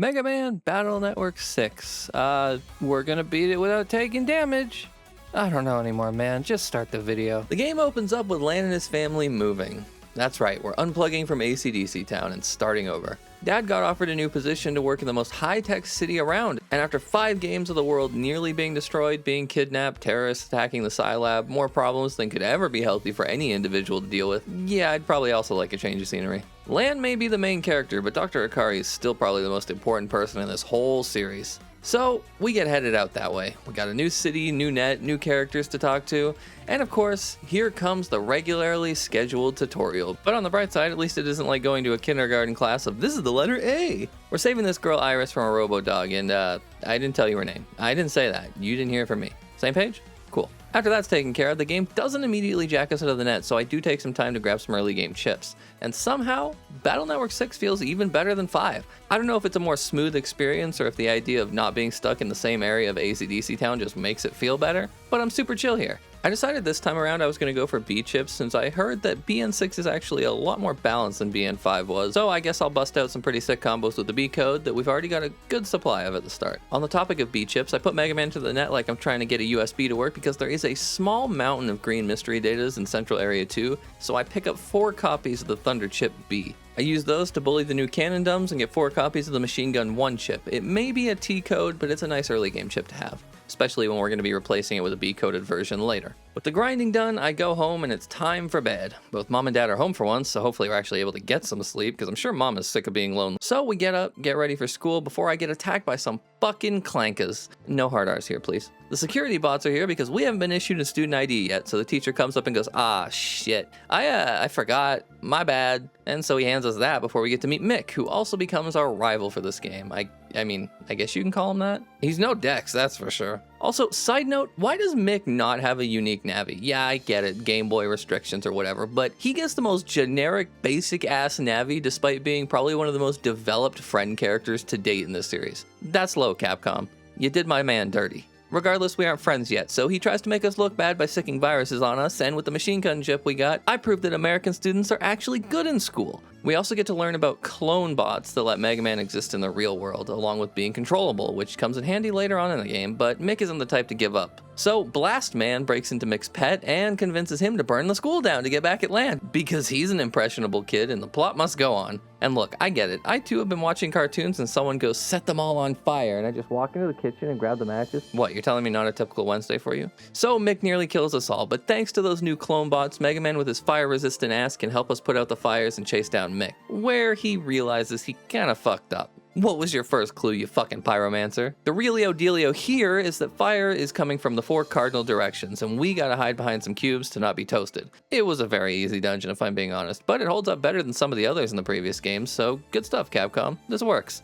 Mega Man Battle Network 6. We're gonna beat it without taking damage. I don't know anymore, man. Just start the video. The game opens up with Lan and his family moving. That's right, we're unplugging from AC/DC Town and starting over. Dad got offered a new position to work in the most high-tech city around, and after 5 games of the world nearly being destroyed, being kidnapped, terrorists attacking the Scilab, more problems than could ever be healthy for any individual to deal with, yeah, I'd probably also like a change of scenery. Lan may be the main character, but Dr. Akari is still probably the most important person in this whole series. So, we get headed out that way. We got a new city, new net, new characters to talk to, and of course, here comes the regularly scheduled tutorial. But on the bright side, at least it isn't like going to a kindergarten class of, this is the letter A! We're saving this girl Iris from a robo-dog, and I didn't tell you her name. I didn't say that. You didn't hear it from me. Same page? Cool. After that's taken care of, the game doesn't immediately jack us out of the net, so I do take some time to grab some early game chips. And somehow, Battle Network 6 feels even better than 5. I don't know if it's a more smooth experience or if the idea of not being stuck in the same area of AC/DC Town just makes it feel better, but I'm super chill here. I decided this time around I was going to go for B chips since I heard that BN6 is actually a lot more balanced than BN5 was, so I guess I'll bust out some pretty sick combos with the B code that we've already got a good supply of at the start. On the topic of B chips, I put Mega Man to the net like I'm trying to get a USB to work because there is a small mountain of green mystery datas in Central Area 2, so I pick up 4 copies of the Thunder Chip B. I use those to bully the new Cannon Dumbs and get 4 copies of the Machine Gun 1 chip. It may be a T code, but it's a nice early game chip to have, especially when we're going to be replacing it with a B-coded version later. With the grinding done, I go home and it's time for bed. Both Mom and Dad are home for once, so hopefully we're actually able to get some sleep, because I'm sure Mom is sick of being lonely. So we get up, get ready for school before I get attacked by some fucking clankers. No hard R's here, please. The security bots are here because we haven't been issued a student ID yet, so the teacher comes up and goes, ah, shit. I forgot. My bad. And so he hands us that before we get to meet Mick, who also becomes our rival for this game. I mean, I guess you can call him that. He's no Dex, that's for sure. Also, side note, why does Mick not have a unique Navi? Yeah, I get it, Game Boy restrictions or whatever, but he gets the most generic, basic-ass Navi despite being probably one of the most developed friend characters to date in this series. That's low, Capcom. You did my man dirty. Regardless, we aren't friends yet, so he tries to make us look bad by sicking viruses on us, and with the machine gun chip we got, I proved that American students are actually good in school. We also get to learn about clone bots that let Mega Man exist in the real world, along with being controllable, which comes in handy later on in the game, but Mick isn't the type to give up. So Blast Man breaks into Mick's pet and convinces him to burn the school down to get back at Lan, because he's an impressionable kid and the plot must go on. And look, I get it. I too have been watching cartoons and someone goes, set them all on fire, and I just walk into the kitchen and grab the matches. What, you're telling me not a typical Wednesday for you? So Mick nearly kills us all, but thanks to those new clone bots, Mega Man with his fire-resistant ass can help us put out the fires and chase down Mick, where he realizes he kinda fucked up. What was your first clue, you fucking pyromancer? The realio dealio here is that fire is coming from the 4 cardinal directions, and we gotta hide behind some cubes to not be toasted. It was a very easy dungeon if I'm being honest, but it holds up better than some of the others in the previous games, so good stuff, Capcom. This works.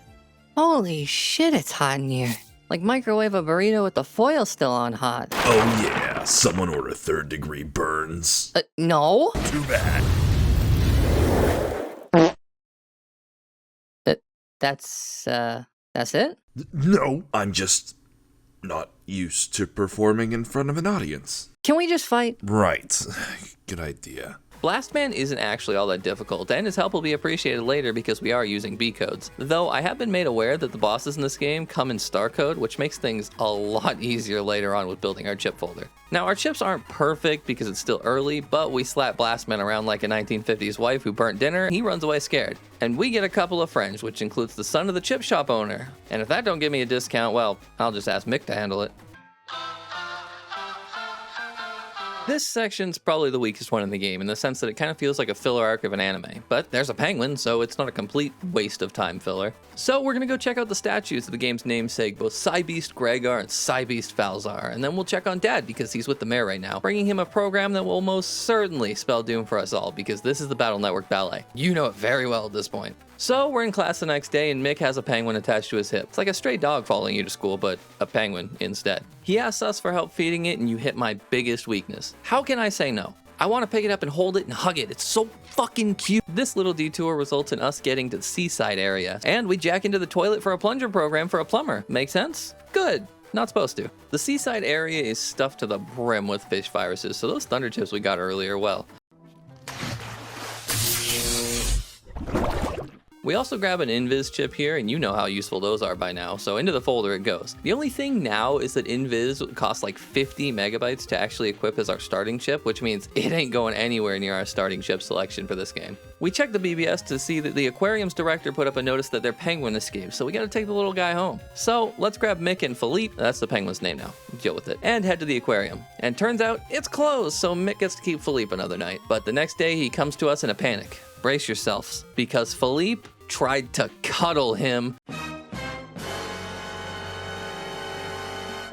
Holy shit, it's hot in here. Like microwave a burrito with the foil still on hot. Oh yeah, someone order 3rd degree burns. No? Too bad. That's it? No, I'm just not used to performing in front of an audience. Can we just fight? Right. Good idea. Blast Man isn't actually all that difficult, and his help will be appreciated later because we are using B codes. Though I have been made aware that the bosses in this game come in star code, which makes things a lot easier later on with building our chip folder. Now, our chips aren't perfect because it's still early, but we slap Blast Man around like a 1950s wife who burnt dinner, and he runs away scared. And we get a couple of friends, which includes the son of the chip shop owner. And if that don't give me a discount, well, I'll just ask Mick to handle it. This section's probably the weakest one in the game in the sense that it kind of feels like a filler arc of an anime, but there's a penguin, so it's not a complete waste of time filler. So we're gonna go check out the statues of the game's namesake, both Cybeast Gregar and Cybeast Falzar, and then we'll check on Dad because he's with the mayor right now, bringing him a program that will most certainly spell doom for us all because this is the Battle Network ballet. You know it very well at this point. So we're in class the next day and Mick has a penguin attached to his hip. It's like a stray dog following you to school, but a penguin instead. He asks us for help feeding it and you hit my biggest weakness. How can I say no? I want to pick it up and hold it and hug it. It's so fucking cute. This little detour results in us getting to the seaside area, and we jack into the toilet for a plunger program for a plumber. Make sense? Good. Not supposed to. The seaside area is stuffed to the brim with fish viruses, so those thunder chips we got earlier, well, We also grab an invis chip here, and you know how useful those are by now, so into the folder it goes. The only thing now is that invis costs like 50 megabytes to actually equip as our starting chip, which means it ain't going anywhere near our starting chip selection for this game. We check the BBS to see that the aquarium's director put up a notice that their penguin escaped, so we gotta take the little guy home. So let's grab Mick and Philippe, that's the penguin's name now, deal with it, and head to the aquarium. And turns out it's closed, so Mick gets to keep Philippe another night. But the next day he comes to us in a panic. Brace yourselves, because Philippe tried to cuddle him.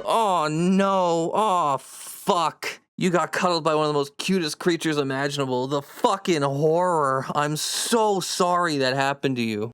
Oh no, oh fuck. You got cuddled by one of the most cutest creatures imaginable. The fucking horror. I'm so sorry that happened to you.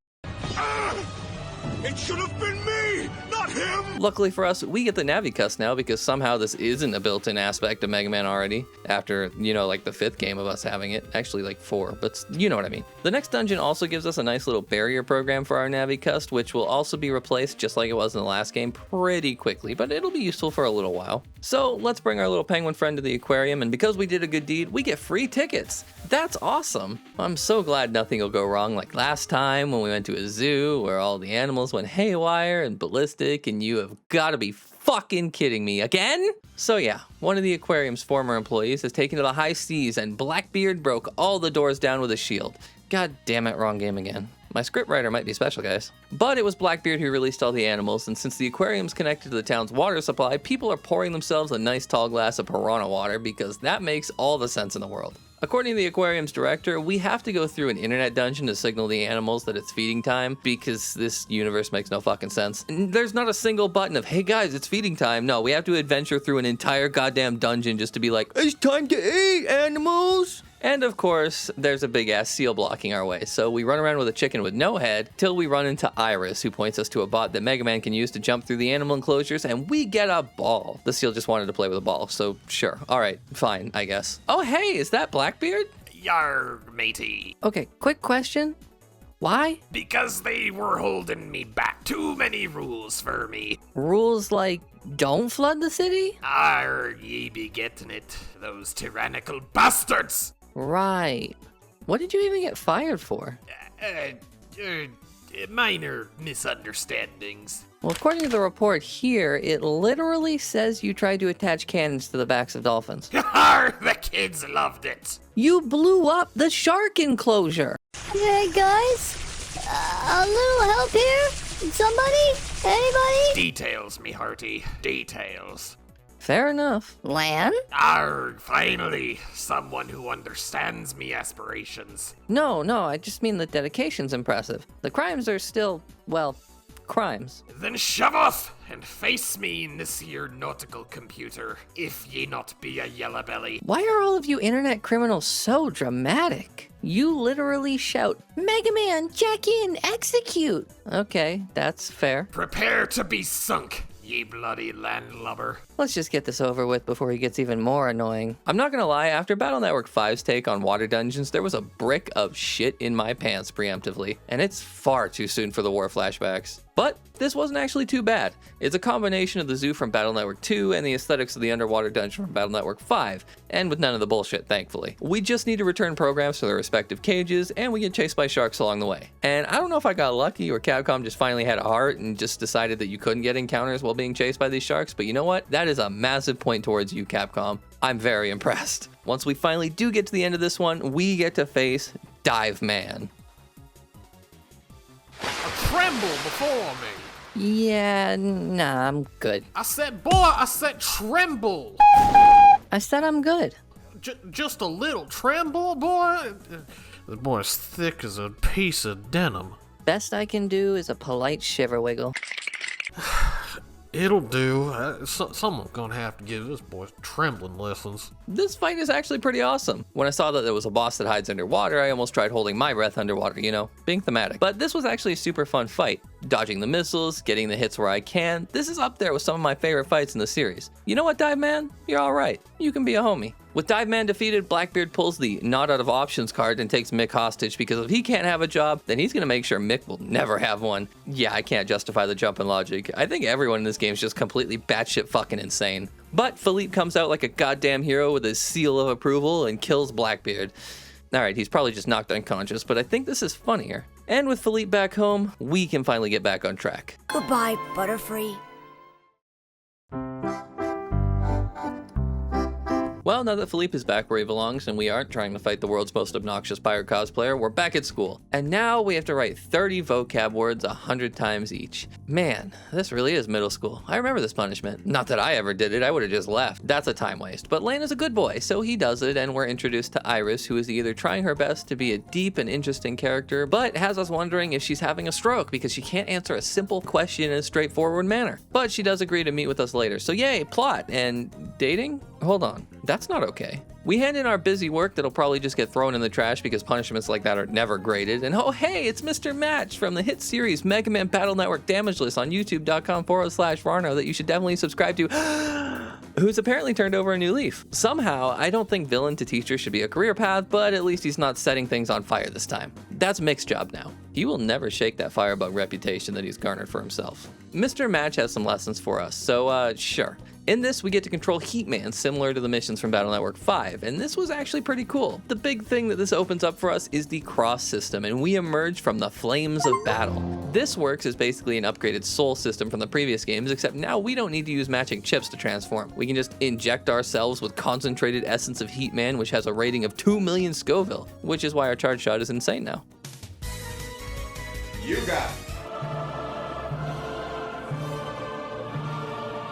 It should have been me, not him! Luckily for us, we get the Navicus now because somehow this isn't a built-in aspect of Mega Man already. After, you know, like the 5th game of us having it. Actually, like 4, but you know what I mean. The next dungeon also gives us a nice little barrier program for our Navicus, which will also be replaced just like it was in the last game pretty quickly, but it'll be useful for a little while. So let's bring our little penguin friend to the aquarium, and because we did a good deed, we get free tickets. That's awesome. I'm so glad nothing will go wrong like last time when we went to a zoo where all the animals went haywire and ballistic, and you have got to be fucking kidding me again? So yeah, one of the aquarium's former employees has taken to the high seas, and Blackbeard broke all the doors down with a shield. God damn it, wrong game again. My scriptwriter might be special, guys. But it was Blackbeard who released all the animals, and since the aquarium's connected to the town's water supply, people are pouring themselves a nice tall glass of piranha water because that makes all the sense in the world. According to the aquarium's director, we have to go through an internet dungeon to signal the animals that it's feeding time because this universe makes no fucking sense. And there's not a single button of, hey guys, it's feeding time. No, we have to adventure through an entire goddamn dungeon just to be like, it's time to eat, animals! And of course, there's a big ass seal blocking our way, so we run around with a chicken with no head till we run into Iris, who points us to a bot that Mega Man can use to jump through the animal enclosures, and we get a ball. The seal just wanted to play with a ball, so sure. Alright, fine, I guess. Oh hey, is that Blackbeard? Yarg, matey. Okay, quick question. Why? Because they were holding me back. Too many rules for me. Rules like don't flood the city? Arg, ye be getting it. Those tyrannical bastards. Right. What did you even get fired for? Minor misunderstandings. Well, according to the report here, it literally says you tried to attach cannons to the backs of dolphins. Arg, the kids loved it. You blew up the shark enclosure. Hey guys, a little help here? Somebody? Anybody? Details, me hearty. Details. Fair enough. Lan? Arg, finally, someone who understands me aspirations. No, I just mean the dedication's impressive. The crimes are still, well, crimes. Then shove off and face me in this here nautical computer, if ye not be a yellow belly. Why are all of you internet criminals so dramatic? You literally shout, Mega Man, check in, execute. Okay, that's fair. Prepare to be sunk, ye bloody landlubber. Let's just get this over with before he gets even more annoying. I'm not gonna lie, after Battle Network 5's take on water dungeons, there was a brick of shit in my pants preemptively, and it's far too soon for the war flashbacks. But this wasn't actually too bad. It's a combination of the zoo from Battle Network 2 and the aesthetics of the underwater dungeon from Battle Network 5, and with none of the bullshit, thankfully. We just need to return programs to their respective cages, and we get chased by sharks along the way. And I don't know if I got lucky or Capcom just finally had a heart and just decided that you couldn't get encounters while being chased by these sharks, but you know what? That is a massive point towards you, Capcom. I'm very impressed. Once we finally do get to the end of this one, we get to face Dive Man. Tremble before me. Yeah, nah, I'm good. I said tremble. I said I'm good. Just a little tremble, boy. The boy's thick as a piece of denim. Best I can do is a polite shiver wiggle. It'll do. Someone's gonna have to give this boy trembling lessons. This fight is actually pretty awesome. When I saw that there was a boss that hides underwater, I almost tried holding my breath underwater, you know, being thematic. But this was actually a super fun fight. Dodging the missiles, getting the hits where I can. This is up there with some of my favorite fights in the series. You know what, Dive Man? You're alright. You can be a homie. With Dive Man defeated, Blackbeard pulls the not out of options card and takes Mick hostage because if he can't have a job, then he's gonna make sure Mick will never have one. Yeah, I can't justify the jump in logic. I think everyone in this game is just completely batshit fucking insane. But Philippe comes out like a goddamn hero with his seal of approval and kills Blackbeard. Alright, he's probably just knocked unconscious, but I think this is funnier. And with Philippe back home, we can finally get back on track. Goodbye, Butterfree. Well, now that Philippe is back where he belongs and we aren't trying to fight the world's most obnoxious pirate cosplayer, we're back at school. And now we have to write 30 vocab words 100 times each. Man, this really is middle school. I remember this punishment. Not that I ever did it, I would have just left. That's a time waste. But Lane is a good boy, so he does it, and we're introduced to Iris, who is either trying her best to be a deep and interesting character, but has us wondering if she's having a stroke because she can't answer a simple question in a straightforward manner. But she does agree to meet with us later, so yay, plot. And dating? Hold on. That's not okay. We hand in our busy work that'll probably just get thrown in the trash because punishments like that are never graded. And oh hey, it's Mr. Match from the hit series Mega Man Battle Network Damage List on youtube.com/Rarno that you should definitely subscribe to, who's apparently turned over a new leaf. Somehow, I don't think villain to teacher should be a career path, but at least he's not setting things on fire this time. That's Mick's job now. He will never shake that firebug reputation that he's garnered for himself. Mr. Match has some lessons for us, so sure. In this, we get to control Heatman, similar to the missions from Battle Network 5, and this was actually pretty cool. The big thing that this opens up for us is the cross system, and we emerge from the flames of battle. This works as basically an upgraded soul system from the previous games, except now we don't need to use matching chips to transform. We can just inject ourselves with concentrated essence of Heatman, which has a rating of 2 million Scoville, which is why our charge shot is insane now. You got it.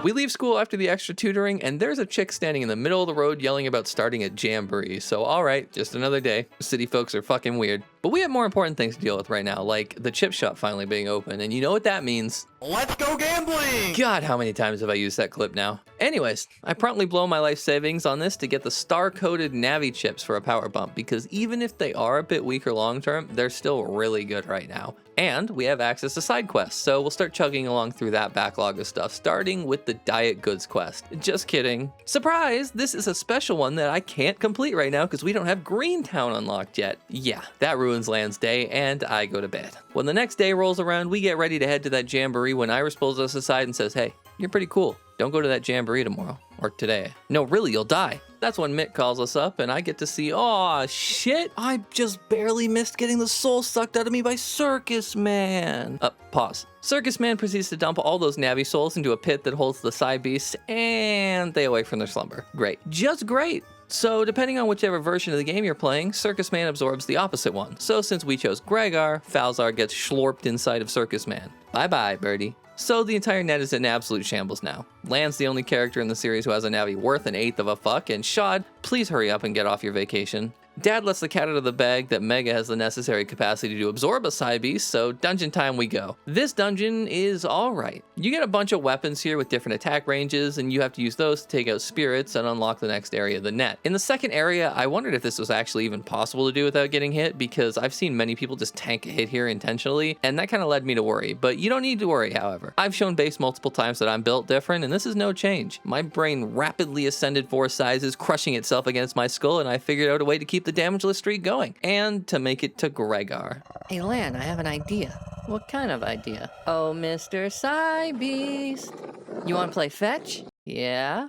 We leave school after the extra tutoring, and there's a chick standing in the middle of the road yelling about starting a jamboree. So alright, just another day. City folks are fucking weird. But we have more important things to deal with right now, like the chip shop finally being open, and you know what that means. Let's go gambling! God, how many times have I used that clip now? Anyways, I promptly blow my life savings on this to get the star-coded Navi chips for a power bump, because even if they are a bit weaker long-term, they're still really good right now. And we have access to side quests, so we'll start chugging along through that backlog of stuff, starting with the Diet Goods quest. Just kidding. Surprise! This is a special one that I can't complete right now because we don't have Greentown unlocked yet. Yeah, that ruins Land's day, and I go to bed. When the next day rolls around, we get ready to head to that jamboree when Iris pulls us aside and says, hey, you're pretty cool. Don't go to that jamboree tomorrow. Or today. No, really, you'll die. That's when Mick calls us up, and I get to see, aw, shit, I just barely missed getting the soul sucked out of me by Circus Man. Pause. Circus Man proceeds to dump all those Navi souls into a pit that holds the Cybeasts, and they awake from their slumber. Great. Just great. So, depending on whichever version of the game you're playing, Circus Man absorbs the opposite one. So, since we chose Gregar, Falzar gets schlorped inside of Circus Man. Bye-bye, birdie. So the entire net is in absolute shambles now. Land's the only character in the series who has a Navi worth an eighth of a fuck, and Shad, please hurry up and get off your vacation. Dad lets the cat out of the bag that Mega has the necessary capacity to absorb a Cybeast, so dungeon time we go. This dungeon is alright. You get a bunch of weapons here with different attack ranges, and you have to use those to take out spirits and unlock the next area of the net. In the second area, I wondered if this was actually even possible to do without getting hit, because I've seen many people just tank a hit here intentionally, and that kind of led me to worry. But you don't need to worry, however. I've shown base multiple times that I'm built different, and this is no change. My brain rapidly ascended 4 sizes, crushing itself against my skull, and I figured out a way to keep the damageless streak going, and to make it to Gregar. Hey, Lan, I have an idea. What kind of idea? Oh, Mr. Cybeast. You want to play fetch? Yeah?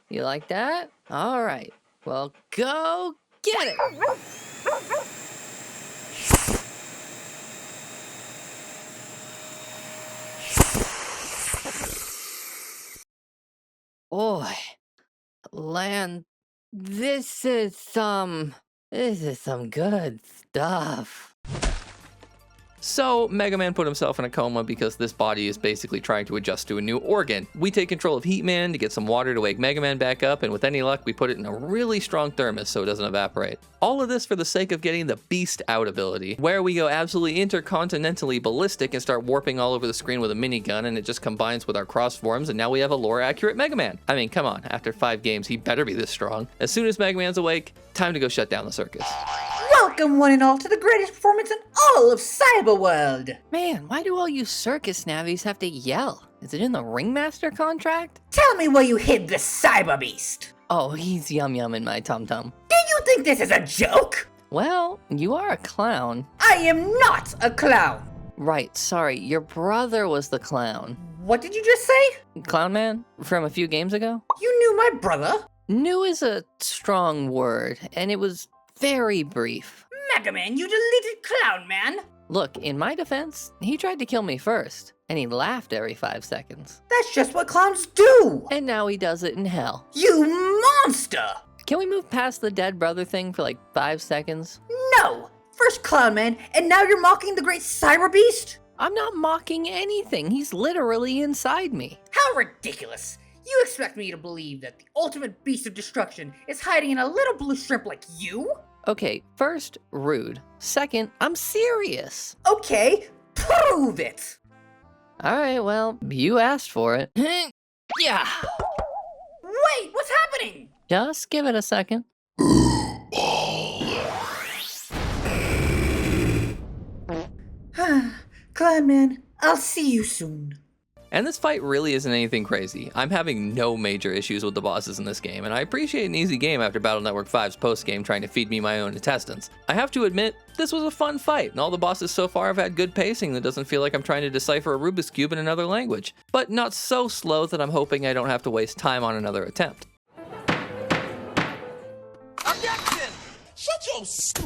You like that? All right. Well, go get it! Boy, Lan, this is some good stuff. So, Mega Man put himself in a coma because this body is basically trying to adjust to a new organ. We take control of Heatman to get some water to wake Mega Man back up, and with any luck, we put it in a really strong thermos so it doesn't evaporate. All of this for the sake of getting the Beast Out ability, where we go absolutely intercontinentally ballistic and start warping all over the screen with a minigun, and it just combines with our cross forms, and now we have a lore-accurate Mega Man. I mean, come on, after 5 games, he better be this strong. As soon as Mega Man's awake, time to go shut down the circus. Welcome, one and all, to the greatest performance in all of Cyberworld! Man, why do all you circus navies have to yell? Is it in the Ringmaster contract? Tell me where you hid the Cyber Beast! Oh, he's yum-yum in my tum-tum. Do you think this is a joke? Well, you are a clown. I am not a clown! Right, sorry, your brother was the clown. What did you just say? Clown Man? From a few games ago? You knew my brother? New is a strong word, and it was very brief. Mega Man, you deleted Clown Man! Look, in my defense, he tried to kill me first, and he laughed every 5 seconds. That's just what clowns do! And now he does it in hell. You monster! Can we move past the dead brother thing for like 5 seconds? No! First Clown Man, and now you're mocking the great Cybeast? I'm not mocking anything. He's literally inside me. How ridiculous! You expect me to believe that the ultimate beast of destruction is hiding in a little blue shrimp like you? Okay, first, rude. Second, I'm serious. Okay, prove it! Alright, well, you asked for it. Yeah. Wait, what's happening? Just give it a second. Clown Man, I'll see you soon. And this fight really isn't anything crazy. I'm having no major issues with the bosses in this game, and I appreciate an easy game after Battle Network 5's post-game trying to feed me my own intestines. I have to admit, this was a fun fight, and all the bosses so far have had good pacing that doesn't feel like I'm trying to decipher a Rubik's Cube in another language, but not so slow that I'm hoping I don't have to waste time on another attempt.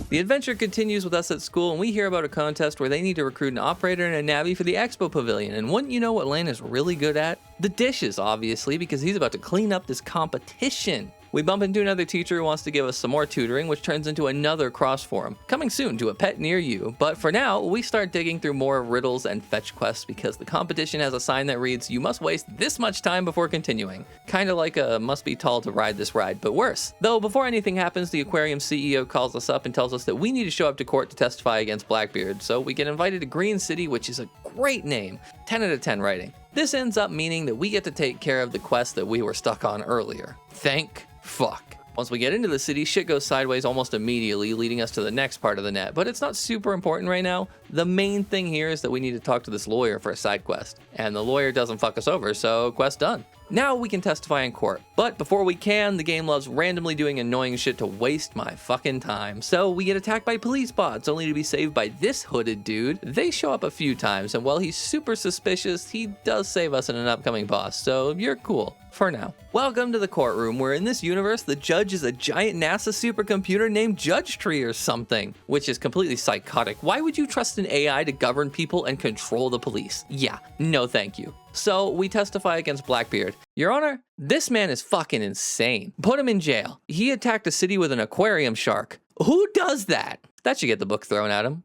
The adventure continues with us at school, and we hear about a contest where they need to recruit an operator and a navvy for the expo pavilion. And wouldn't you know what Lane is really good at? The dishes, obviously, because he's about to clean up this competition. We bump into another teacher who wants to give us some more tutoring, which turns into another cross forum. Coming soon to a pet near you. But for now, we start digging through more riddles and fetch quests because the competition has a sign that reads, "You must waste this much time before continuing." Kinda like a must be tall to ride this ride, but worse. Though before anything happens, the aquarium CEO calls us up and tells us that we need to show up to court to testify against Blackbeard. So we get invited to Green City, which is a great name. 10 out of 10 writing. This ends up meaning that we get to take care of the quest that we were stuck on earlier. Thank fuck. Once we get into the city, shit goes sideways almost immediately, leading us to the next part of the net, but it's not super important right now. The main thing here is that we need to talk to this lawyer for a side quest, and the lawyer doesn't fuck us over, so quest done. Now we can testify in court, but before we can, the game loves randomly doing annoying shit to waste my fucking time. So we get attacked by police bots, only to be saved by this hooded dude. They show up a few times, and while he's super suspicious, he does save us in an upcoming boss, so you're cool. For now. Welcome to the courtroom, where in this universe, the judge is a giant NASA supercomputer named Judge Tree or something, which is completely psychotic. Why would you trust an AI to govern people and control the police? Yeah, no thank you. So we testify against Blackbeard. Your Honor, this man is fucking insane. Put him in jail. He attacked a city with an aquarium shark. Who does that? That should get the book thrown at him.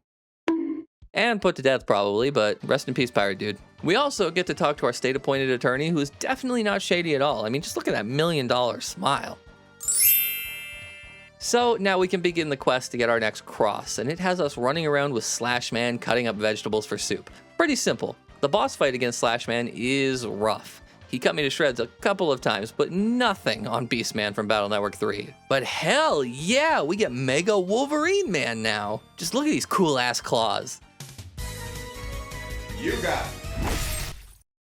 And put to death probably, but rest in peace, pirate dude. We also get to talk to our state-appointed attorney, who is definitely not shady at all. I mean, just look at that $1 million smile. So now we can begin the quest to get our next cross, and it has us running around with Slash Man cutting up vegetables for soup. Pretty simple. The boss fight against Slash Man is rough. He cut me to shreds a couple of times, but nothing on Beast Man from Battle Network 3. But hell yeah, we get Mega Wolverine Man now. Just look at these cool-ass claws. You got it.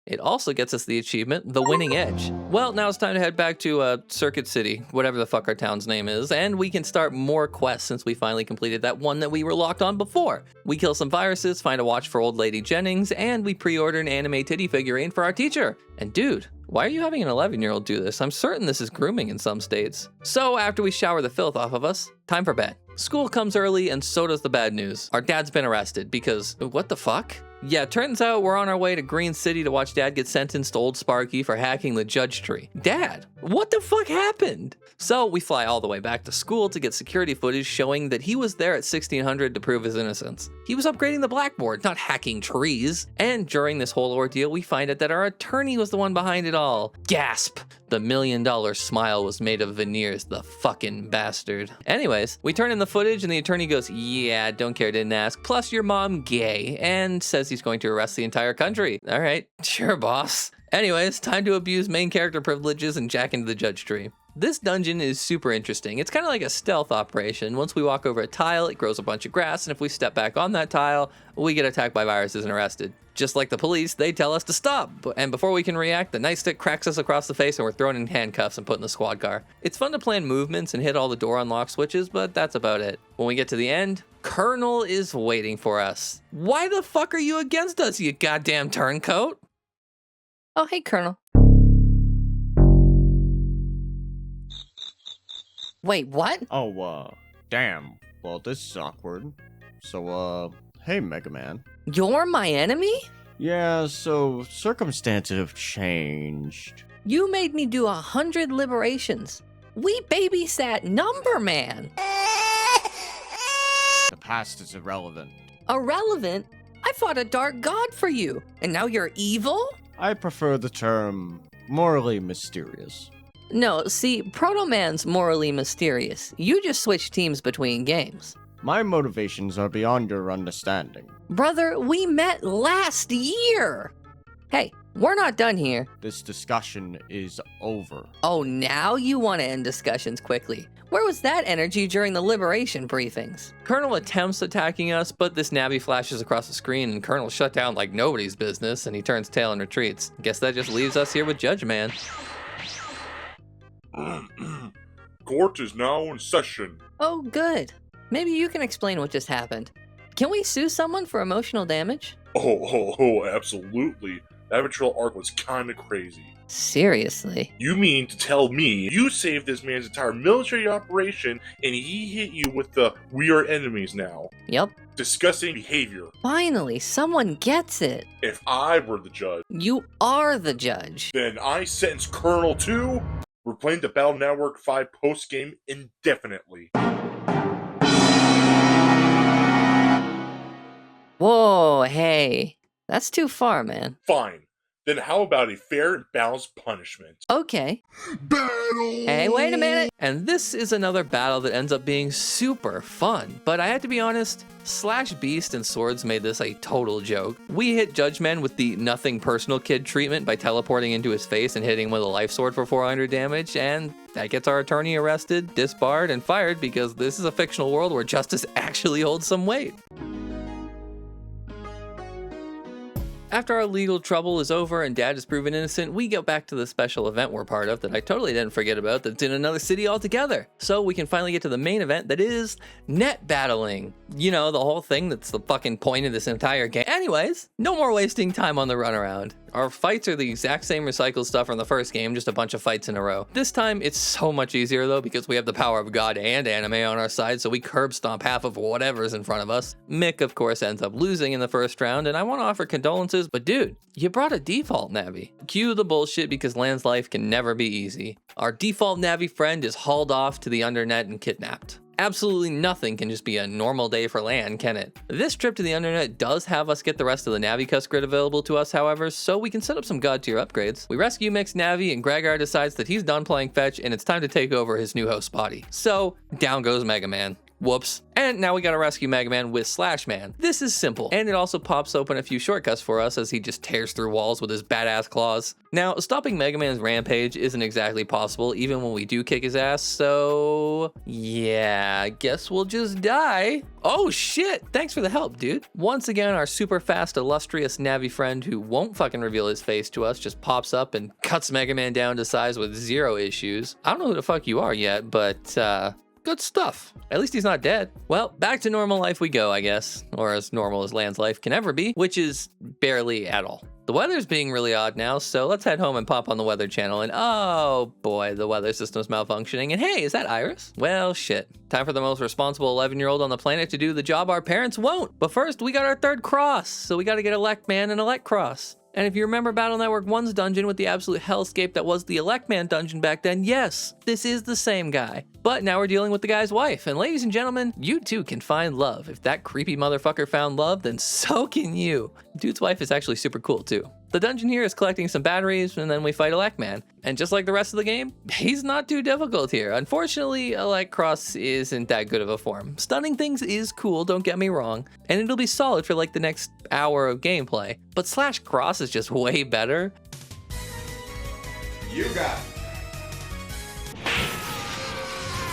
It also gets us the achievement, The Winning Edge. Well, now it's time to head back to Circuit City, whatever the fuck our town's name is, and we can start more quests since we finally completed that one that we were locked on before. We kill some viruses, find a watch for old lady Jennings, and we pre-order an anime titty figurine for our teacher. And dude, why are you having an 11-year-old do this? I'm certain this is grooming in some states. So after we shower the filth off of us, time for bed. School comes early, and so does the bad news. Our dad's been arrested because, what the fuck? Yeah, turns out we're on our way to Green City to watch Dad get sentenced to Old Sparky for hacking the Judge Tree. Dad, what the fuck happened? So we fly all the way back to school to get security footage showing that he was there at 1600 to prove his innocence. He was upgrading the blackboard, not hacking trees. And during this whole ordeal, we find out that our attorney was the one behind it all. Gasp! The $1 million smile was made of veneers, the fucking bastard. Anyways, we turn in the footage and the attorney goes, yeah, don't care, didn't ask. Plus your mom gay, and says he's going to arrest the entire country. All right, sure, boss. Anyways, time to abuse main character privileges and jack into the Judge Tree. This dungeon is super interesting. It's kind of like a stealth operation. Once we walk over a tile, it grows a bunch of grass, and if we step back on that tile, we get attacked by viruses and arrested. Just like the police, they tell us to stop. And before we can react, the nightstick cracks us across the face and we're thrown in handcuffs and put in the squad car. It's fun to plan movements and hit all the door unlock switches, but that's about it. When we get to the end, Colonel is waiting for us. Why the fuck are you against us, you goddamn turncoat? Oh, hey, Colonel. Wait, what? Oh, damn. Well, this is awkward. So, Hey, Mega Man. You're my enemy? Yeah, so circumstances have changed. You made me do 100 liberations. We babysat Number Man. The past is irrelevant. Irrelevant? I fought a dark god for you, and now you're evil? I prefer the term morally mysterious. No, see, Proto Man's morally mysterious. You just switch teams between games. My motivations are beyond your understanding. Brother, we met last year! Hey, we're not done here. This discussion is over. Oh, now you want to end discussions quickly. Where was that energy during the liberation briefings? Colonel attempts attacking us, but this Navi flashes across the screen and Colonel shut down like nobody's business and he turns tail and retreats. Guess that just leaves us here with Judge Man. Court is now in session. Oh, good. Maybe you can explain what just happened. Can we sue someone for emotional damage? Oh, absolutely. That betrayal arc was kinda crazy. Seriously? You mean to tell me you saved this man's entire military operation and he hit you with the "we are enemies now"? Yep. Disgusting behavior. Finally, someone gets it. If I were the judge, You are the judge. then I sentence Colonel to replaying the Battle Network 5 post-game indefinitely. Whoa, hey. That's too far, man. Fine. Then how about a fair and balanced punishment? Okay. Battle! Hey, wait a minute. And this is another battle that ends up being super fun. But I had to be honest, Beast and Swords made this a total joke. We hit Judge Man with the nothing personal kid treatment by teleporting into his face and hitting him with a life sword for 400 damage, and that gets our attorney arrested, disbarred, and fired because this is a fictional world where justice actually holds some weight. After our legal trouble is over and Dad is proven innocent, we go back to the special event we're part of that I totally didn't forget about that's in another city altogether. So we can finally get to the main event that is net battling. You know, the whole thing that's the fucking point of this entire game. Anyways, no more wasting time on the runaround. Our fights are the exact same recycled stuff from the first game, just a bunch of fights in a row. This time, it's so much easier though because we have the power of God and anime on our side, so we curb stomp half of whatever's in front of us. Mick, of course, ends up losing in the first round, and I want to offer condolences, but dude, you brought a default Navi. Cue the bullshit because Lan's life can never be easy. Our default Navi friend is hauled off to the Undernet and kidnapped. Absolutely nothing can just be a normal day for Lan, can it? This trip to the Undernet does have us get the rest of the Navi cuss grid available to us, however, so we can set up some god tier upgrades. We rescue Mick's Navi and Gregar decides that he's done playing fetch and it's time to take over his new host's body. So, down goes Mega Man. Whoops. And now we gotta rescue Mega Man with Slash Man. This is simple, and it also pops open a few shortcuts for us as he just tears through walls with his badass claws. Now, stopping Mega Man's rampage isn't exactly possible even when we do kick his ass, so yeah, I guess we'll just die. Oh shit, thanks for the help, dude. Once again, our super fast, illustrious Navi friend who won't fucking reveal his face to us just pops up and cuts Mega Man down to size with zero issues. I don't know who the fuck you are yet, but good stuff. At least he's not dead. Well, back to normal life we go, I guess. Or as normal as Lan's life can ever be, which is barely at all. The weather's being really odd now, so let's head home and pop on the weather channel and oh boy, the weather system's malfunctioning. And hey, is that Iris? Well, shit. Time for the most responsible 11-year-old on the planet to do the job our parents won't. But first, we got our third cross, so we gotta get Elect Man and Elect Cross. And if you remember Battle Network 1's dungeon with the absolute hellscape that was the Elect Man dungeon back then, yes, this is the same guy. But now we're dealing with the guy's wife, and ladies and gentlemen, you too can find love. If that creepy motherfucker found love, then so can you. Dude's wife is actually super cool too. The dungeon here is collecting some batteries, and then we fight Elect Man. And just like the rest of the game, he's not too difficult here. Unfortunately, Elect Cross isn't that good of a form. Stunning things is cool, don't get me wrong, and it'll be solid for like the next hour of gameplay. But Slash Cross is just way better. You got it.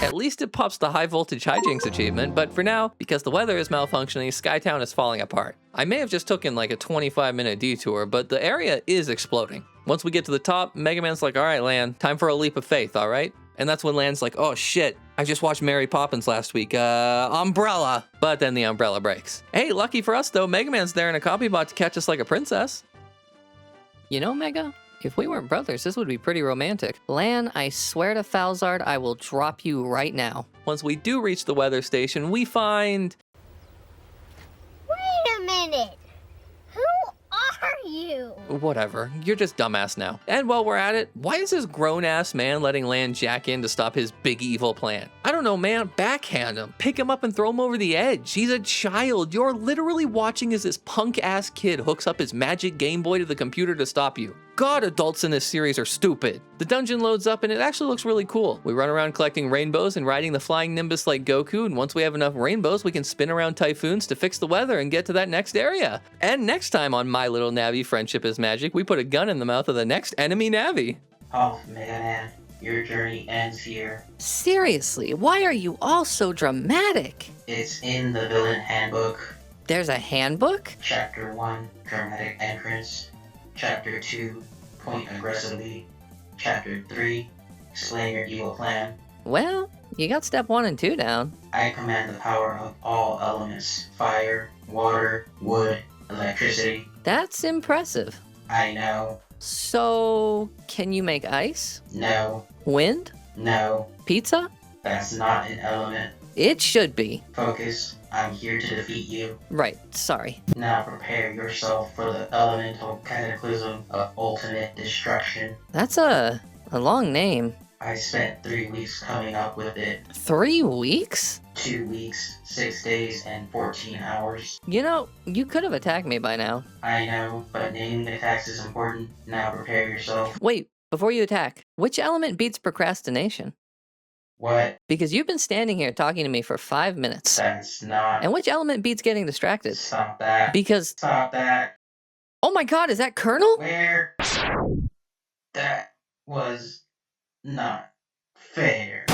At least it pops the high voltage hijinks achievement, but for now, because the weather is malfunctioning, Skytown is falling apart. I may have just taken like a 25-minute detour, but the area is exploding. Once we get to the top, Mega Man's like, all right, Lan, time for a leap of faith, all right? And that's when Lan's like, oh shit, I just watched Mary Poppins last week, umbrella. But then the umbrella breaks. Hey, lucky for us though, Mega Man's there in a copy bot to catch us like a princess. You know, Mega? If we weren't brothers, this would be pretty romantic. Lan, I swear to Falzar, I will drop you right now. Once we do reach the weather station, we find... Wait you. Whatever, you're just dumbass now. And while we're at it, why is this grown-ass man letting Lan jack in to stop his big evil plan? I don't know, man, backhand him, pick him up and throw him over the edge. He's a child. You're literally watching as this punk-ass kid hooks up his magic Game Boy to the computer to stop you. God, adults in this series are stupid. The dungeon loads up and it actually looks really cool. We run around collecting rainbows and riding the flying Nimbus like Goku, and once we have enough rainbows, we can spin around typhoons to fix the weather and get to that next area. And next time on My Little Navi Friendship is Magic, we put a gun in the mouth of the next enemy Navi. Oh, Mega Man, your journey ends here. Seriously, why are you all so dramatic? It's in the villain handbook. There's a handbook? Chapter 1, dramatic entrance. Chapter 2, point aggressively. Chapter 3, explain your evil plan. Well, you got step 1 and 2 down. I command the power of all elements. Fire, water, wood, electricity. That's impressive. I know. So, can you make ice? No. Wind? No. Pizza? That's not an element. It should be. Focus. I'm here to defeat you. Right, sorry. Now prepare yourself for the elemental cataclysm of ultimate destruction. That's a long name. I spent 3 weeks coming up with it. 3 weeks? 2 weeks, 6 days, and 14 hours. You know, you could have attacked me by now. I know, but naming attacks is important. Now prepare yourself. Wait, before you attack, which element beats procrastination? What? Because you've been standing here talking to me for 5 minutes. That's not... And which element beats getting distracted? Stop that. Because... Stop that. Oh my god, is that Colonel? Where? That was not fair.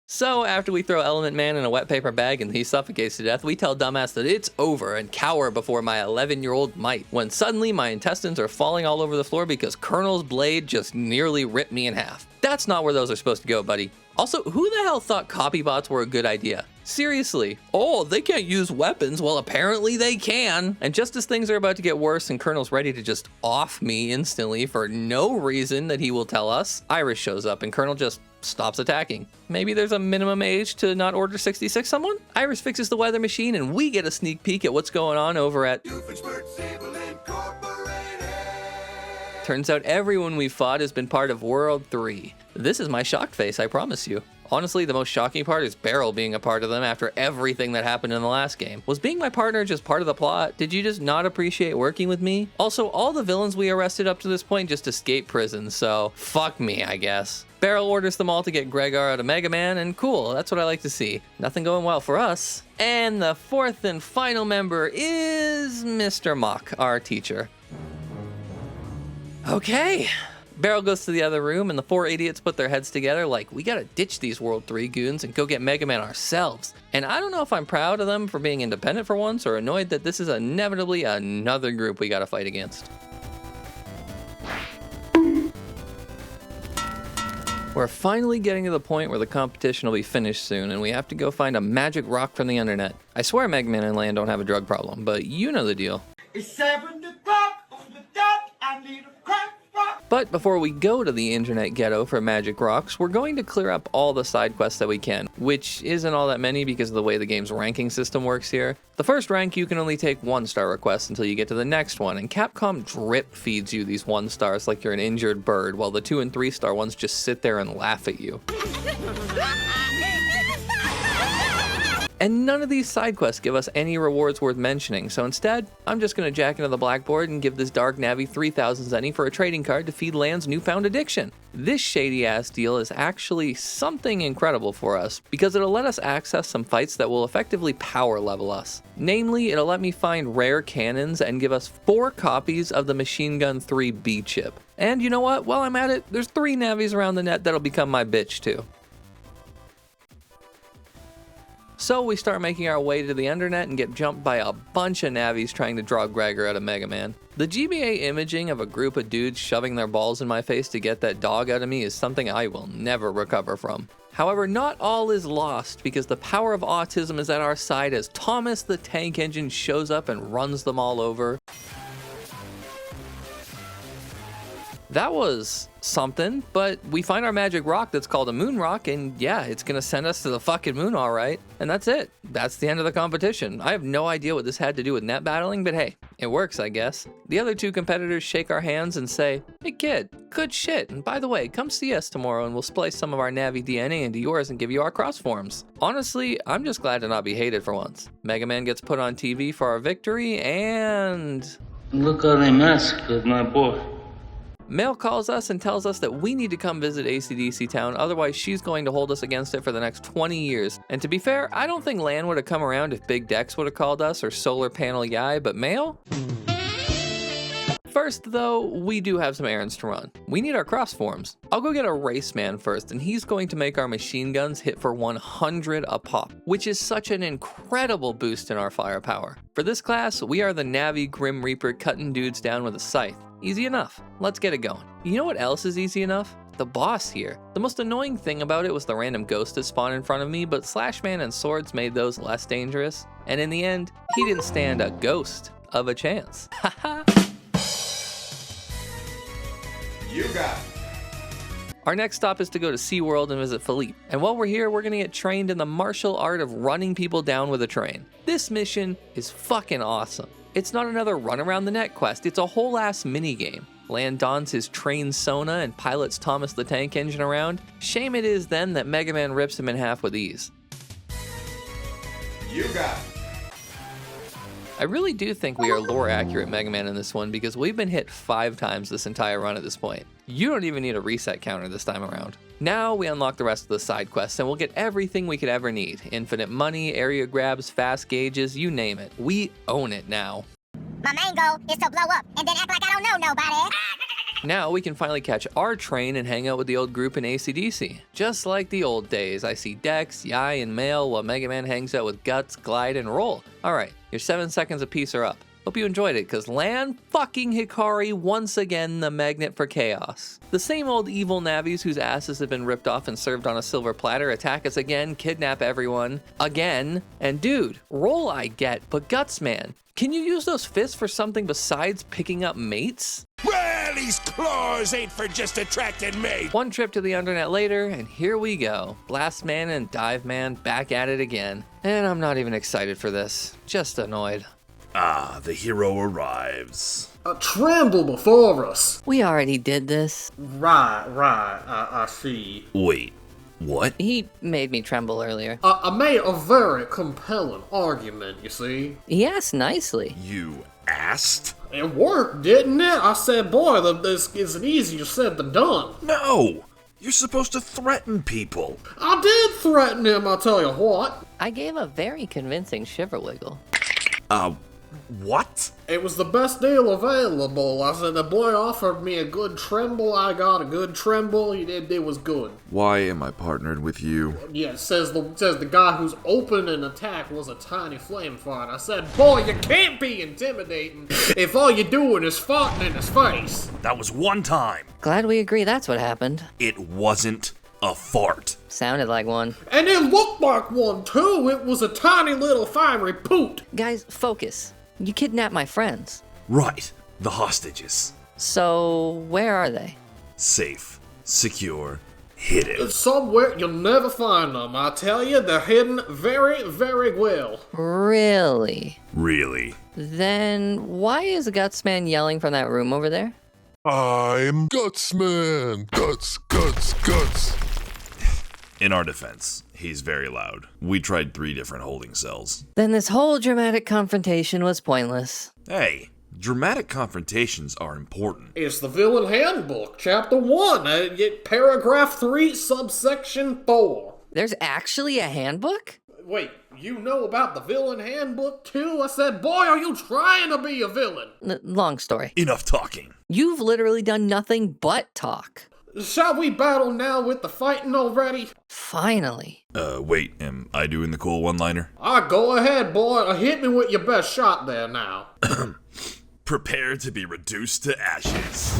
So after we throw Element Man in a wet paper bag and he suffocates to death, we tell Dumbass that it's over and cower before my 11-year-old might, when suddenly my intestines are falling all over the floor because Colonel's blade just nearly ripped me in half. That's not where those are supposed to go, buddy. Also, who the hell thought copy bots were a good idea? Seriously. Oh, they can't use weapons. Well, apparently they can. And just as things are about to get worse and Colonel's ready to just off me instantly for no reason that he will tell us, Iris shows up and Colonel just stops attacking. Maybe there's a minimum age to not Order 66 someone? Iris fixes the weather machine and we get a sneak peek at what's going on over at... Turns out everyone we fought has been part of World 3. This is my shocked face, I promise you. Honestly, the most shocking part is Beryl being a part of them after everything that happened in the last game. Was being my partner just part of the plot? Did you just not appreciate working with me? Also, all the villains we arrested up to this point just escaped prison, so fuck me, I guess. Beryl orders them all to get Gregar out of Mega Man, and cool, that's what I like to see. Nothing going well for us. And the fourth and final member is Mr. Mock, our teacher. Okay. Beryl goes to the other room, and the four idiots put their heads together like, we gotta ditch these World 3 goons and go get Mega Man ourselves. And I don't know if I'm proud of them for being independent for once, or annoyed that this is inevitably another group we gotta fight against. We're finally getting to the point where the competition will be finished soon, and we have to go find a magic rock from the internet. I swear Mega Man and Lan don't have a drug problem, but you know the deal. It's 7 o'clock on the dot, I need a crack rock. But before we go to the internet ghetto for magic rocks, we're going to clear up all the side quests that we can, which isn't all that many because of the way the game's ranking system works here. The first rank, you can only take 1-star requests until you get to the next one, and Capcom drip feeds you these 1 stars like you're an injured bird, while the 2 and 3-star ones just sit there and laugh at you. And none of these side quests give us any rewards worth mentioning, so instead, I'm just gonna jack into the blackboard and give this Dark Navi 3000 zenny for a trading card to feed Lan's newfound addiction. This shady ass deal is actually something incredible for us, because it'll let us access some fights that will effectively power level us. Namely, it'll let me find rare cannons and give us 4 copies of the Machine Gun 3 B chip. And you know what, while I'm at it, there's 3 Navis around the net that'll become my bitch too. So we start making our way to the internet and get jumped by a bunch of Navis trying to draw Gregar out of Mega Man. The GBA imaging of a group of dudes shoving their balls in my face to get that dog out of me is something I will never recover from. However, not all is lost, because the power of autism is at our side as Thomas the Tank Engine shows up and runs them all over. That was something, but we find our magic rock that's called a moon rock, and yeah, it's gonna send us to the fucking moon, all right. And that's it. That's the end of the competition. I have no idea what this had to do with net battling, but hey, it works, I guess. The other two competitors shake our hands and say, hey kid, good shit, and by the way, come see us tomorrow and we'll splice some of our Navi DNA into yours and give you our cross forms. Honestly, I'm just glad to not be hated for once. Mega Man gets put on TV for our victory, and... Look how they massacred my boy. Mail calls us and tells us that we need to come visit AC/DC Town, otherwise she's going to hold us against it for the next 20 years. And to be fair, I don't think Lan would have come around if Big Dex would have called us or Solar Panel Yai, but Mail? First, though, we do have some errands to run. We need our cross forms. I'll go get a race man first, and he's going to make our machine guns hit for 100 a pop, which is such an incredible boost in our firepower. For this class, we are the Navi Grim Reaper cutting dudes down with a scythe. Easy enough. Let's get it going. You know what else is easy enough? The boss here. The most annoying thing about it was the random ghost that spawned in front of me, but Slashman and swords made those less dangerous. And in the end, he didn't stand a ghost of a chance. Haha. You got it. Our next stop is to go to SeaWorld and visit Philippe. And while we're here, we're gonna get trained in the martial art of running people down with a train. This mission is fucking awesome. It's not another run around the net quest, it's a whole ass minigame. Lan dons his train Sona and pilots Thomas the Tank Engine around. Shame it is then that Mega Man rips him in half with ease. You got it. I really do think we are lore accurate Mega Man in this one because we've been hit 5 times this entire run at this point. You don't even need a reset counter this time around. Now we unlock the rest of the side quests and we'll get everything we could ever need. Infinite money, area grabs, fast gauges, you name it. We own it now. My main goal is to blow up and then act like I don't know nobody. Now we can finally catch our train and hang out with the old group in AC/DC. Just like the old days, I see Dex, Yai, and Mail while Mega Man hangs out with Guts, Glide, and Roll. Alright, your 7 seconds apiece are up. Hope you enjoyed it, cause Lan fucking Hikari once again the magnet for chaos. The same old evil Navis whose asses have been ripped off and served on a silver platter attack us again, kidnap everyone, again. And dude, Roll I get, but Guts man, can you use those fists for something besides picking up mates? Well, these claws ain't for just attracting mates. One trip to the Undernet later, and here we go. Blast Man and Dive Man back at it again. And I'm not even excited for this, just annoyed. Ah, the hero arrives. Tremble before us. We already did this. Right, I see. Wait, what? He made me tremble earlier. I made a very compelling argument, you see. He asked nicely. You asked? It worked, didn't it? I said, boy, this isn't easier said than done. No! You're supposed to threaten people. I did threaten him, I'll tell you what. I gave a very convincing shiver wiggle. What? It was the best deal available. I said, the boy offered me a good tremble. I got a good tremble. It was good. Why am I partnered with you? Yeah, it says the guy whose opening attack was a tiny flame fart. I said, boy, you can't be intimidating if all you're doing is farting in his face. That was one time. Glad we agree that's what happened. It wasn't a fart. Sounded like one. And it looked like one, too. It was a tiny little fiery poot. Guys, focus. You kidnapped my friends. Right. The hostages. So, where are they? Safe. Secure. Hidden. Somewhere you'll never find them. I tell you, they're hidden very, very well. Really? Really? Then why is Gutsman yelling from that room over there? I'm Gutsman. Guts. In our defense, he's very loud. We tried 3 different holding cells. Then this whole dramatic confrontation was pointless. Hey, dramatic confrontations are important. It's the Villain Handbook, Chapter 1, Paragraph 3, Subsection 4. There's actually a handbook? Wait, you know about the Villain Handbook too? I said, boy, are you trying to be a villain? Long story. Enough talking. You've literally done nothing but talk. Shall we battle now with the fighting already? Finally. Wait, am I doing the cool one-liner? Go ahead, boy. Hit me with your best shot there now. Prepare to be reduced to ashes.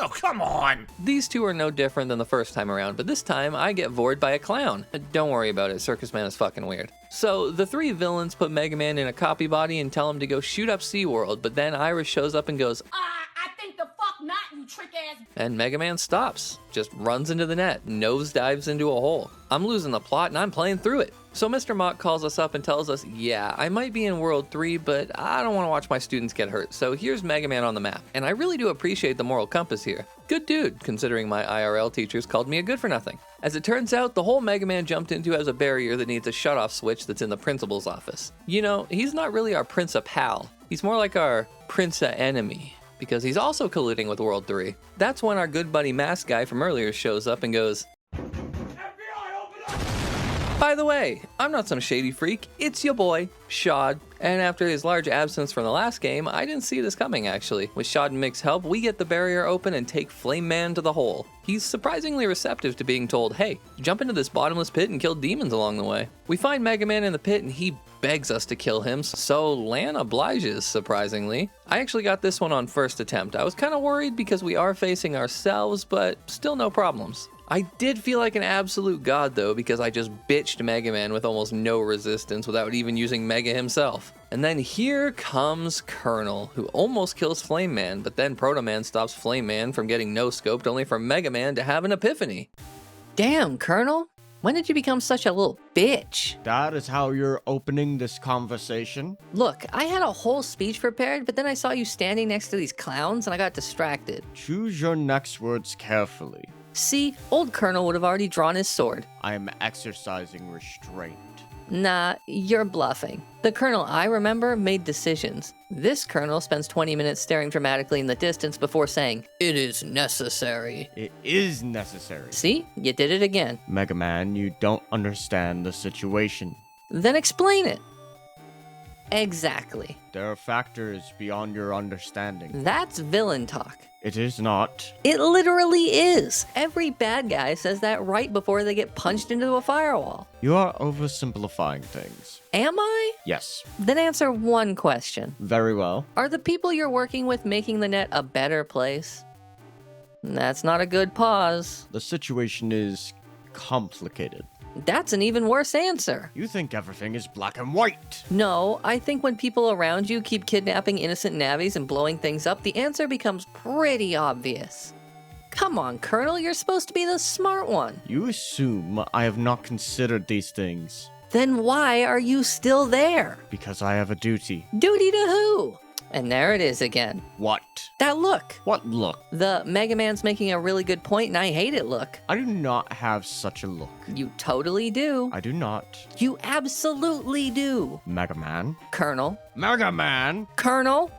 Oh, come on! These two are no different than the first time around, but this time I get vored by a clown. Don't worry about it, Circus Man is fucking weird. So the three villains put Mega Man in a copy body and tell him to go shoot up SeaWorld, but then Iris shows up and goes, I think the fuck not, you trick ass. and Mega Man stops, just runs into the net, nose dives into a hole. I'm losing the plot and I'm playing through it. So Mr. Mock calls us up and tells us, yeah, I might be in World 3, but I don't want to watch my students get hurt, so here's Mega Man on the map. And I really do appreciate the moral compass here. Good dude, considering my IRL teachers called me a good for nothing. As it turns out, the hole Mega Man jumped into has a barrier that needs a shutoff switch that's in the principal's office. You know, he's not really our Prince-a-Pal. He's more like our Prince-a-Enemy, because he's also colluding with World 3. That's when our good buddy Mask Guy from earlier shows up and goes, by the way, I'm not some shady freak, it's your boy, Shad. And after his large absence from the last game, I didn't see this coming actually. With Shad and Mick's help, we get the barrier open and take Flame Man to the hole. He's surprisingly receptive to being told, hey, jump into this bottomless pit and kill demons along the way. We find Mega Man in the pit and he begs us to kill him, so Lan obliges, surprisingly. I actually got this one on first attempt. I was kind of worried because we are facing ourselves, but still no problems. I did feel like an absolute god though, because I just bitched Mega Man with almost no resistance without even using Mega himself. And then here comes Colonel, who almost kills Flame Man, but then Proto Man stops Flame Man from getting no-scoped, only for Mega Man to have an epiphany. Damn, Colonel. When did you become such a little bitch? That is how you're opening this conversation? Look, I had a whole speech prepared, but then I saw you standing next to these clowns and I got distracted. Choose your next words carefully. See, old Colonel would have already drawn his sword. I am exercising restraint. Nah, you're bluffing. The Colonel I remember made decisions. This Colonel spends 20 minutes staring dramatically in the distance before saying, it is necessary. It is necessary. See? You did it again. Mega Man, you don't understand the situation. Then explain it. Exactly. There are factors beyond your understanding. That's villain talk. It is not. It literally is. Every bad guy says that right before they get punched into a firewall. You are oversimplifying things. Am I? Yes. Then answer one question. Very well. Are the people you're working with making the net a better place? That's not a good pause. The situation is complicated. That's an even worse answer. You think everything is black and white. No, I think when people around you keep kidnapping innocent navvies and blowing things up, the answer becomes pretty obvious. Come on, Colonel, you're supposed to be the smart one. You assume I have not considered these things. Then why are you still there? Because I have a duty. Duty to who? And there it is again. What? That look. What look? The Mega Man's making a really good point and I hate it look. I do not have such a look. You totally do. I do not. You absolutely do. Mega Man. Colonel. Mega Man. Colonel.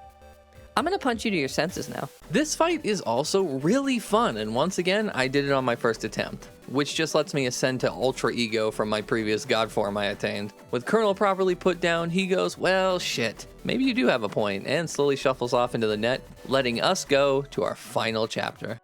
I'm gonna punch you to your senses now. This fight is also really fun, and once again, I did it on my first attempt, which just lets me ascend to Ultra Ego from my previous god form I attained. With Colonel properly put down, he goes, well, shit, maybe you do have a point, and slowly shuffles off into the net, letting us go to our final chapter.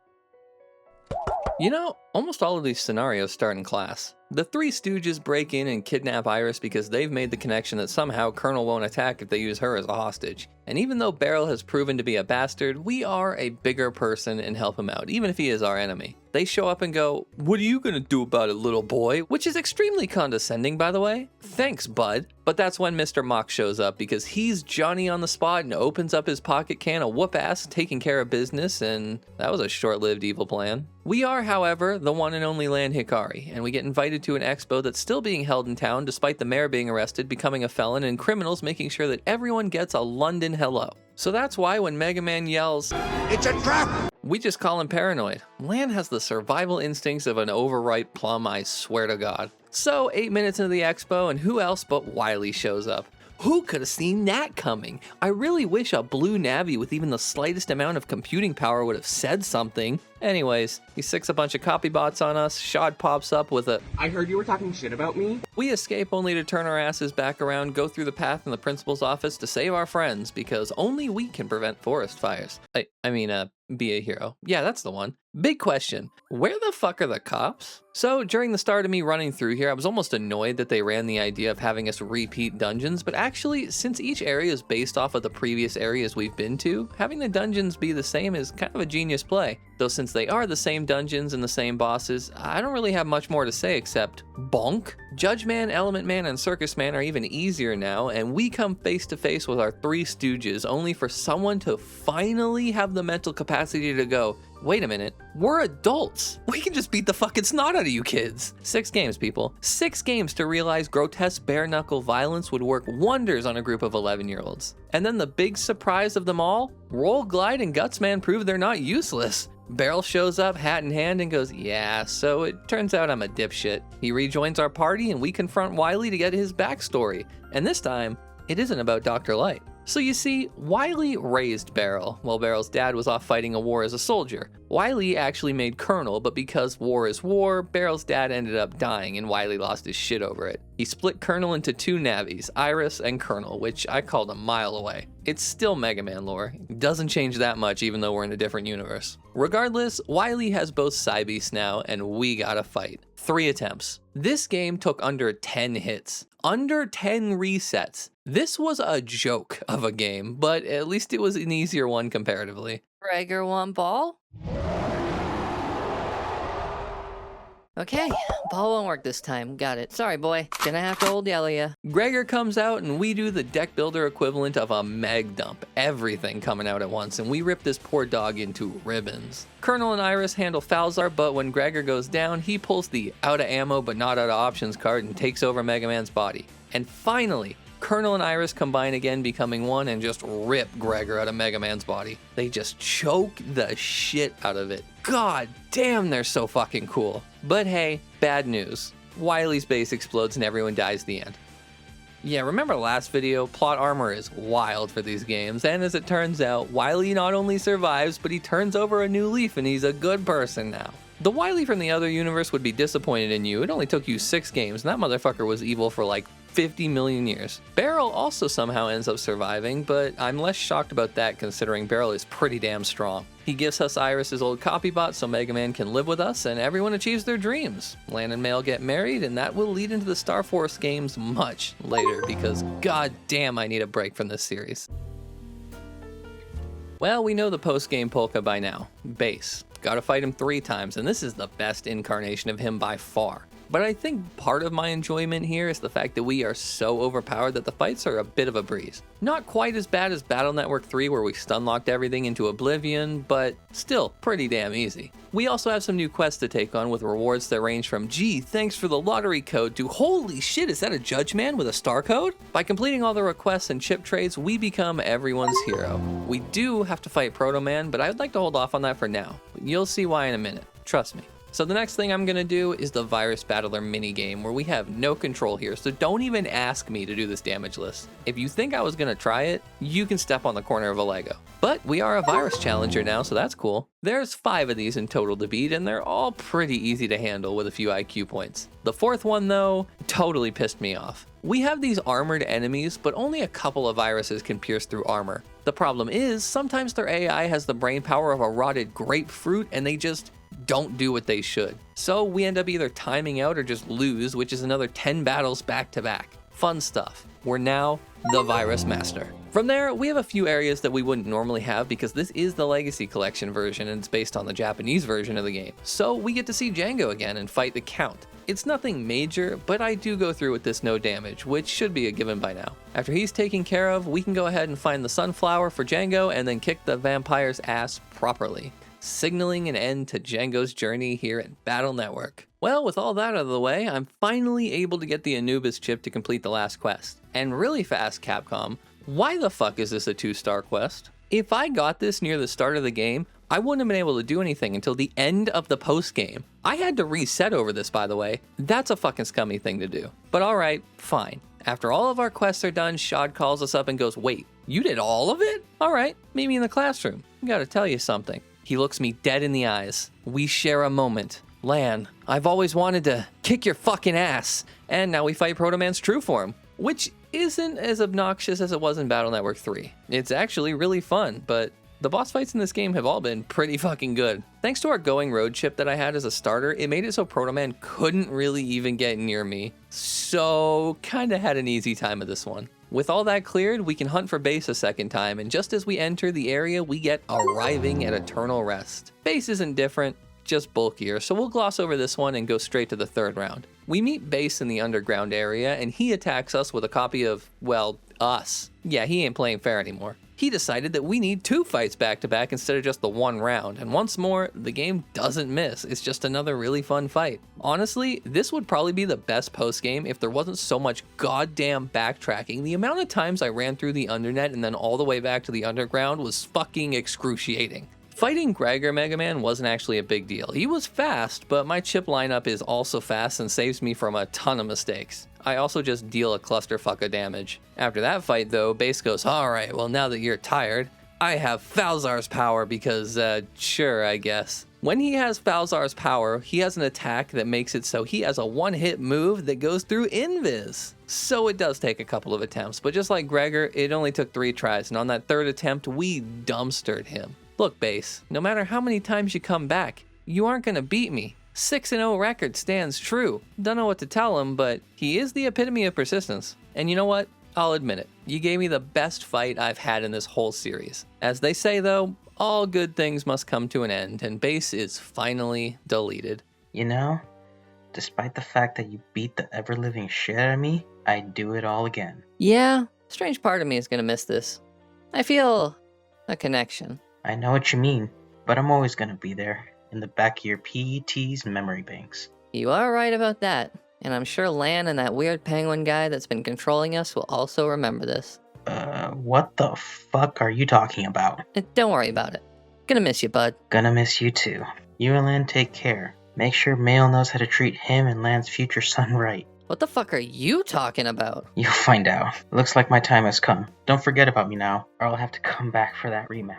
You know, almost all of these scenarios start in class. The Three Stooges break in and kidnap Iris because they've made the connection that somehow Colonel won't attack if they use her as a hostage. And even though Beryl has proven to be a bastard, we are a bigger person and help him out, even if he is our enemy. They show up and go, what are you gonna do about it, little boy? Which is extremely condescending, by the way. Thanks, bud. But that's when Mr. Mock shows up because he's Johnny on the spot and opens up his pocket can of whoop ass, taking care of business, and that was a short-lived evil plan. We are, however, the one and only Lan Hikari, and we get invited to an expo that's still being held in town despite the mayor being arrested, becoming a felon, and criminals making sure that everyone gets a London hello. So that's why when Mega Man yells, "It's a trap!" we just call him paranoid. Lan has the survival instincts of an overripe plum, I swear to God. So 8 minutes into the expo and who else but Wily shows up. Who could have seen that coming? I really wish a blue Navi with even the slightest amount of computing power would have said something. Anyways, he sicks a bunch of copy bots on us, Shad pops up with a, I heard you were talking shit about me? We escape only to turn our asses back around, go through the path in the principal's office to save our friends, because only we can prevent forest fires. Be a hero. Yeah, that's the one. Big question, where the fuck are the cops? So during the start of me running through here, I was almost annoyed that they ran the idea of having us repeat dungeons, but actually, since each area is based off of the previous areas we've been to, having the dungeons be the same is kind of a genius play. Though since they are the same dungeons and the same bosses, I don't really have much more to say except bonk. Judge Man, Element Man, and Circus Man are even easier now, and we come face to face with our three stooges, only for someone to finally have the mental capacity to go, wait a minute, we're adults. We can just beat the fucking snot out of you kids. 6 games, people. 6 games to realize grotesque bare-knuckle violence would work wonders on a group of 11-year-olds. And then the big surprise of them all, Roll, Glide, and Gutsman prove they're not useless. Beryl shows up, hat in hand, and goes, yeah, so it turns out I'm a dipshit. He rejoins our party, and we confront Wily to get his backstory. And this time, it isn't about Dr. Light. So you see, Wily raised Beryl, while Beryl's dad was off fighting a war as a soldier. Wily actually made Colonel, but because war is war, Beryl's dad ended up dying and Wily lost his shit over it. He split Colonel into 2 navies, Iris and Colonel, which I called a mile away. It's still Mega Man lore. It doesn't change that much even though we're in a different universe. Regardless, Wily has both Cybeasts now, and we gotta fight. 3 attempts. This game took under 10 hits. Under 10 resets. This was a joke of a game, but at least it was an easier one comparatively. Gregar want ball? Okay, ball won't work this time. Got it. Sorry, boy. Gonna have to old yell at ya. Gregar comes out and we do the deck builder equivalent of a meg dump. Everything coming out at once, and we rip this poor dog into ribbons. Colonel and Iris handle Falzar, but when Gregar goes down, he pulls the out of ammo but not out of options card and takes over Mega Man's body. And finally, Colonel and Iris combine again, becoming one, and just rip Gregar out of Mega Man's body. They just choke the shit out of it. God damn, they're so fucking cool. But hey, bad news. Wily's base explodes and everyone dies at the end. Yeah, remember last video? Plot armor is wild for these games, and as it turns out, Wily not only survives, but he turns over a new leaf and he's a good person now. The Wily from the other universe would be disappointed in you. It only took you 6 games, and that motherfucker was evil for like 50 million years. Beryl also somehow ends up surviving, but I'm less shocked about that considering Beryl is pretty damn strong. He gives us Iris's old copybot so Mega Man can live with us, and everyone achieves their dreams. Lan and Male get married, and that will lead into the Star Force games much later, because god damn I need a break from this series. Well, we know the post-game polka by now. Base. Gotta fight him 3 times, and this is the best incarnation of him by far. But I think part of my enjoyment here is the fact that we are so overpowered that the fights are a bit of a breeze. Not quite as bad as Battle Network 3 where we stun-locked everything into oblivion, but still pretty damn easy. We also have some new quests to take on with rewards that range from gee, thanks for the lottery code to holy shit, is that a Judge Man with a star code? By completing all the requests and chip trades, we become everyone's hero. We do have to fight Proto Man, but I'd like to hold off on that for now. You'll see why in a minute, trust me. So the next thing I'm gonna do is the Virus Battler minigame where we have no control here, so don't even ask me to do this damage list. If you think I was gonna try it, you can step on the corner of a Lego. But we are a virus challenger now, so that's cool. There's 5 of these in total to beat, and they're all pretty easy to handle with a few IQ points. The 4th one though, totally pissed me off. We have these armored enemies, but only a couple of viruses can pierce through armor. The problem is, sometimes their AI has the brain power of a rotted grapefruit, and they just don't do what they should. So we end up either timing out or just lose, which is another 10 battles back to back. Fun stuff. We're now the Virus Master. From there, we have a few areas that we wouldn't normally have because this is the Legacy Collection version and it's based on the Japanese version of the game. So we get to see Django again and fight the Count. It's nothing major, but I do go through with this no damage, which should be a given by now. After he's taken care of, we can go ahead and find the Sunflower for Django and then kick the vampire's ass properly, signaling an end to Django's journey here at Battle Network. Well, with all that out of the way, I'm finally able to get the Anubis chip to complete the last quest. And really fast, Capcom, why the fuck is this a 2-star quest? If I got this near the start of the game, I wouldn't have been able to do anything until the end of the post-game. I had to reset over this, by the way. That's a fucking scummy thing to do. But alright, fine. After all of our quests are done, Shad calls us up and goes, wait, you did all of it? Alright, meet me in the classroom. I gotta tell you something. He looks me dead in the eyes. We share a moment. Lan, I've always wanted to kick your fucking ass. And now we fight Proto Man's true form, which isn't as obnoxious as it was in Battle Network 3. It's actually really fun, but the boss fights in this game have all been pretty fucking good. Thanks to our Going Road chip that I had as a starter, it made it so Proto Man couldn't really even get near me. So, kinda had an easy time of this one. With all that cleared, we can hunt for base a second time, and just as we enter the area, we get Arriving at Eternal Rest. Base isn't different, just bulkier, so we'll gloss over this one and go straight to the third round. We meet Base in the underground area, and he attacks us with a copy of, well, us. Yeah, he ain't playing fair anymore. He decided that we need 2 fights back to back instead of just the 1 round, and once more, the game doesn't miss. It's just another really fun fight. Honestly, this would probably be the best post game if there wasn't so much goddamn backtracking. The amount of times I ran through the undernet and then all the way back to the underground was fucking excruciating. Fighting Gregar Mega Man wasn't actually a big deal. He was fast, but my chip lineup is also fast and saves me from a ton of mistakes. I also just deal a clusterfuck of damage. After that fight though, Base goes, alright, well now that you're tired, I have Falzar's power because, sure, I guess. When he has Falzar's power, he has an attack that makes it so he has a one-hit move that goes through invis. So it does take a couple of attempts, but just like Gregar, it only took 3 tries, and on that 3rd attempt, we dumpstered him. Look, Base, no matter how many times you come back, you aren't gonna beat me. 6-0 record stands true. Don't know what to tell him, but he is the epitome of persistence. And you know what? I'll admit it. You gave me the best fight I've had in this whole series. As they say though, all good things must come to an end, and Base is finally deleted. You know, despite the fact that you beat the ever-living shit out of me, I'd do it all again. Yeah, strange part of me is gonna miss this. I feel a connection. I know what you mean, but I'm always gonna be there, in the back of your PET's memory banks. You are right about that, and I'm sure Lan and that weird penguin guy that's been controlling us will also remember this. What the fuck are you talking about? Don't worry about it. Gonna miss you, bud. Gonna miss you too. You and Lan take care. Make sure Mail knows how to treat him and Lan's future son right. What the fuck are you talking about? You'll find out. Looks like my time has come. Don't forget about me now, or I'll have to come back for that rematch.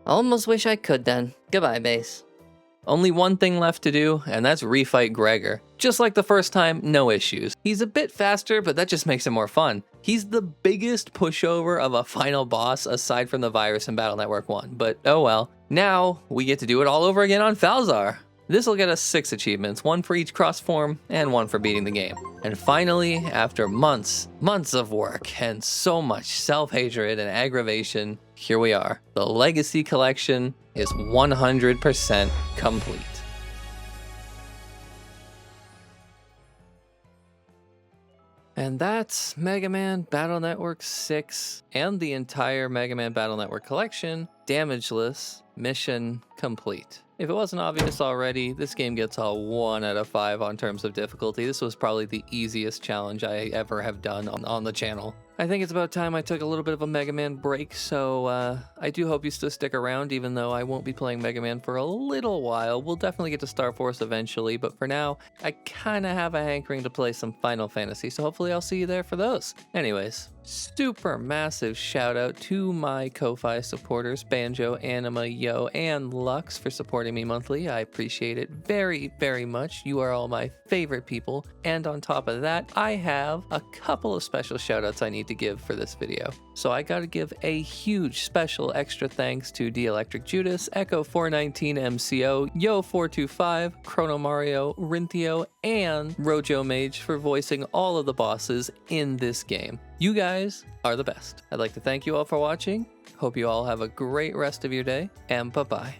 Almost wish I could then. Goodbye, Base. Only one thing left to do, and that's refight Gregar. Just like the first time, no issues. He's a bit faster, but that just makes it more fun. He's the biggest pushover of a final boss aside from the virus in Battle Network 1, but oh well. Now, we get to do it all over again on Falzar. This will get us 6 achievements, 1 for each cross form, and 1 for beating the game. And finally, after months of work, and so much self-hatred and aggravation, here we are. The Legacy Collection is 100% complete. And that's Mega Man Battle Network 6 and the entire Mega Man Battle Network collection, damageless, mission complete. If it wasn't obvious already, this game gets a 1 out of 5 on terms of difficulty. This was probably the easiest challenge I ever have done on the channel. I think it's about time I took a little bit of a Mega Man break, so I do hope you still stick around, even though I won't be playing Mega Man for a little while. We'll definitely get to Star Force eventually, but for now, I kinda have a hankering to play some Final Fantasy, so hopefully I'll see you there for those. Anyways, super massive shout out to my Ko-Fi supporters, Banjo, Anima, Yo, and Lux for supporting me monthly. I appreciate it very, very much. You are all my favorite people. And on top of that, I have a couple of special shout outs I need to give for this video. So I gotta give a huge special extra thanks to D Electric Judas, Echo 419 MCO, Yo 425, Chrono Mario, Rinthio, and Rojo Mage for voicing all of the bosses in this game. You guys are the best. I'd like to thank you all for watching. Hope you all have a great rest of your day, and bye-bye.